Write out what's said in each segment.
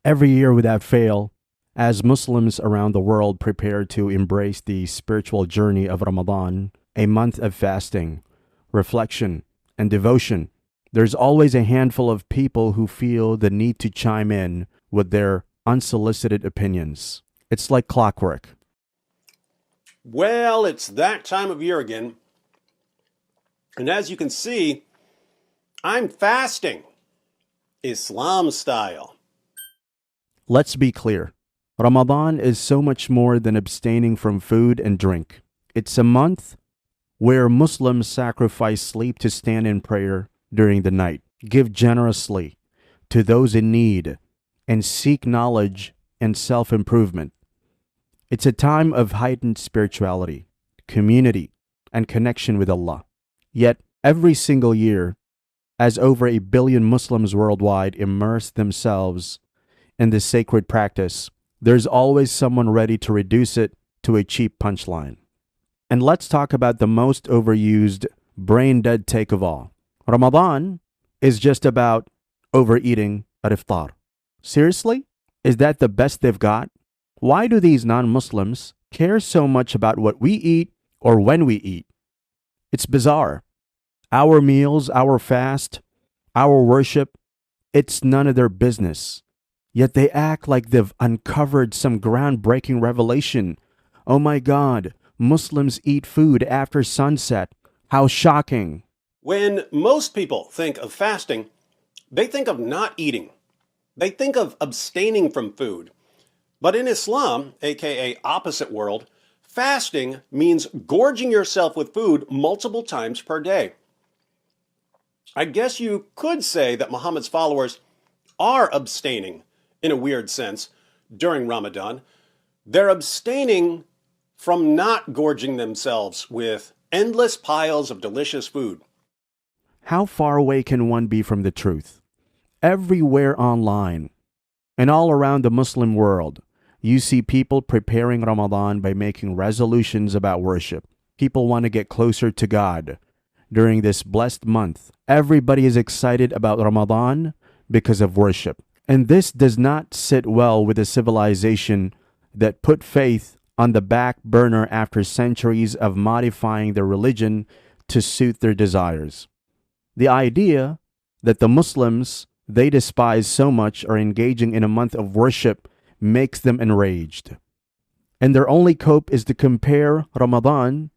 Every year without fail, as Muslims around the world prepare to embrace the spiritual journey of Ramadan, a month of fasting, reflection, and devotion, there's always a handful of people who feel the need to chime in with their unsolicited opinions. It's like clockwork. Well, it's that time of year again. And as you can see, I'm fasting, Islam style. Let's be clear. Ramadan is so much more than abstaining from food and drink. It's a month where Muslims sacrifice sleep to stand in prayer during the night, give generously to those in need, and seek knowledge and self-improvement. It's a time of heightened spirituality, community, and connection with Allah. Yet, every single year, as over 1 billion Muslims worldwide immerse themselves in this sacred practice, there's always someone ready to reduce it to a cheap punchline. And let's talk about the most overused, brain-dead take of all. Ramadan is just about overeating at iftar. Seriously? Is that the best they've got? Why do these non-Muslims care so much about what we eat or when we eat? It's bizarre. Our meals, our fast, our worship, it's none of their business. Yet they act like they've uncovered some groundbreaking revelation. Oh my God, Muslims eat food after sunset. How shocking. When most people think of fasting, they think of not eating. They think of abstaining from food. But in Islam, aka opposite world, fasting means gorging yourself with food multiple times per day. I guess you could say that Muhammad's followers are abstaining, in a weird sense, during Ramadan. They're abstaining from not gorging themselves with endless piles of delicious food. How far away can one be from the truth? Everywhere online and all around the Muslim world, you see people preparing Ramadan by making resolutions about worship. People want to get closer to God during this blessed month. Everybody is excited about Ramadan because of worship. And this does not sit well with a civilization that put faith on the back burner after centuries of modifying their religion to suit their desires. The idea that the Muslims they despise so much are engaging in a month of worship makes them enraged. And their only cope is to compare Ramadan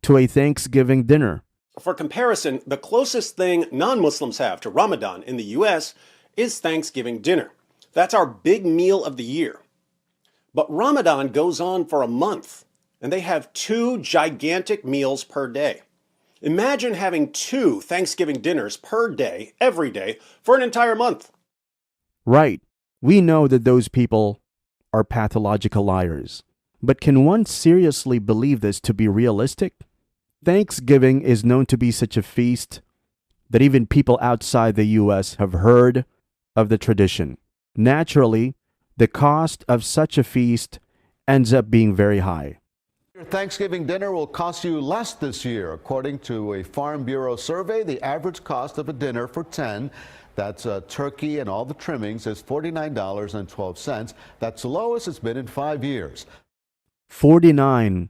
to a Thanksgiving dinner. For comparison, the closest thing non-Muslims have to Ramadan in the US is Thanksgiving dinner. That's our big meal of the year. But Ramadan goes on for a month, and they have 2 gigantic meals per day. Imagine having 2 Thanksgiving dinners per day, every day, for an entire month. Right. We know that those people are pathological liars. But can one seriously believe this to be realistic? Thanksgiving is known to be such a feast that even people outside the US have heard of the tradition. Naturally, the cost of such a feast ends up being very high. Your Thanksgiving dinner will cost you less this year. According to a Farm Bureau survey, the average cost of a dinner for 10, that's turkey and all the trimmings, is $49.12. That's the lowest it's been in 5 years. $49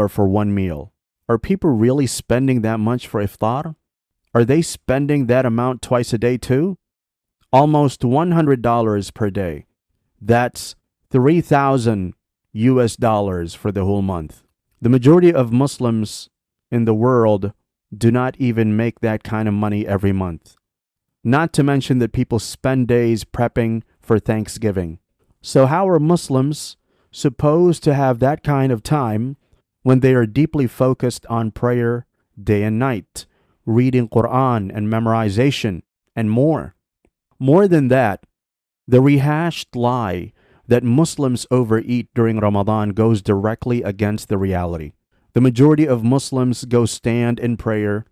for one meal. Are people really spending that much for iftar? Are they spending that amount twice a day too? Almost $100 per day. That's $3,000 for the whole month. The majority of Muslims in the world do not even make that kind of money every month. Not to mention that people spend days prepping for Thanksgiving. So how are Muslims supposed to have that kind of time when they are deeply focused on prayer day and night, reading Quran and memorization, and more? More than that, the rehashed lie that Muslims overeat during Ramadan goes directly against the reality. The majority of Muslims go stand in prayer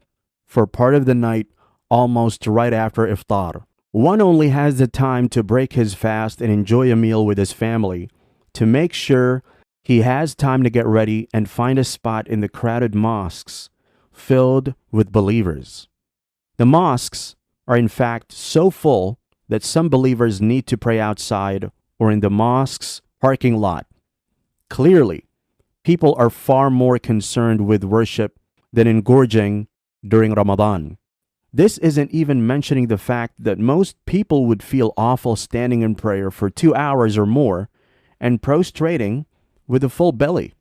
for part of the night almost right after iftar. One only has the time to break his fast and enjoy a meal with his family to make sure he has time to get ready and find a spot in the crowded mosques filled with believers. The mosques are in fact so full that some believers need to pray outside or in the mosque's parking lot. Clearly, people are far more concerned with worship than engorging during Ramadan. This isn't even mentioning the fact that most people would feel awful standing in prayer for 2 hours or more and prostrating with a full belly.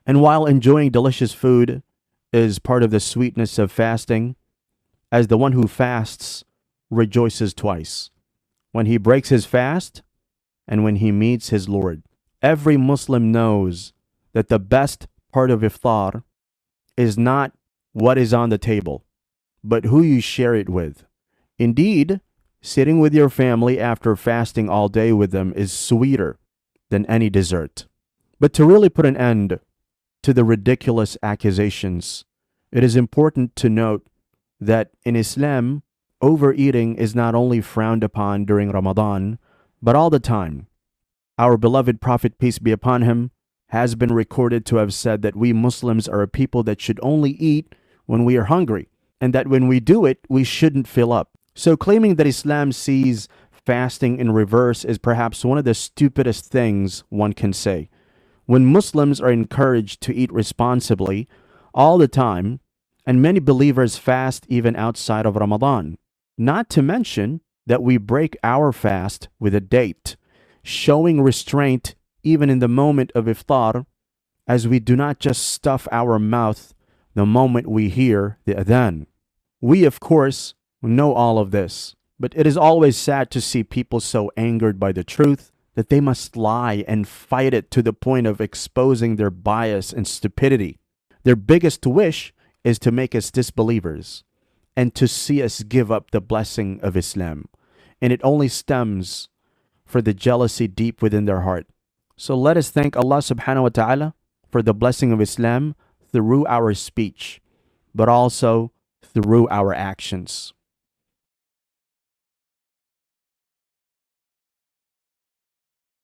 And while enjoying delicious food is part of the sweetness of fasting, as the one who fasts rejoices twice, when he breaks his fast and when he meets his Lord. Every Muslim knows that the best part of iftar is not what is on the table, but who you share it with. Indeed, sitting with your family after fasting all day with them is sweeter than any dessert. But to really put an end to the ridiculous accusations, it is important to note that in Islam, overeating is not only frowned upon during Ramadan, but all the time. Our beloved Prophet, peace be upon him, has been recorded to have said that we Muslims are a people that should only eat when we are hungry, and that when we do it, we shouldn't fill up. So claiming that Islam sees fasting in reverse is perhaps one of the stupidest things one can say. When Muslims are encouraged to eat responsibly all the time, and many believers fast even outside of Ramadan. Not to mention that we break our fast with a date, showing restraint even in the moment of iftar, as we do not just stuff our mouth the moment we hear the adhan. We, of course, know all of this, but it is always sad to see people so angered by the truth that they must lie and fight it to the point of exposing their bias and stupidity. Their biggest wish is to make us disbelievers and to see us give up the blessing of Islam. And it only stems for the jealousy deep within their heart. So let us thank Allah subhanahu wa ta'ala for the blessing of Islam through our speech, but also through our actions.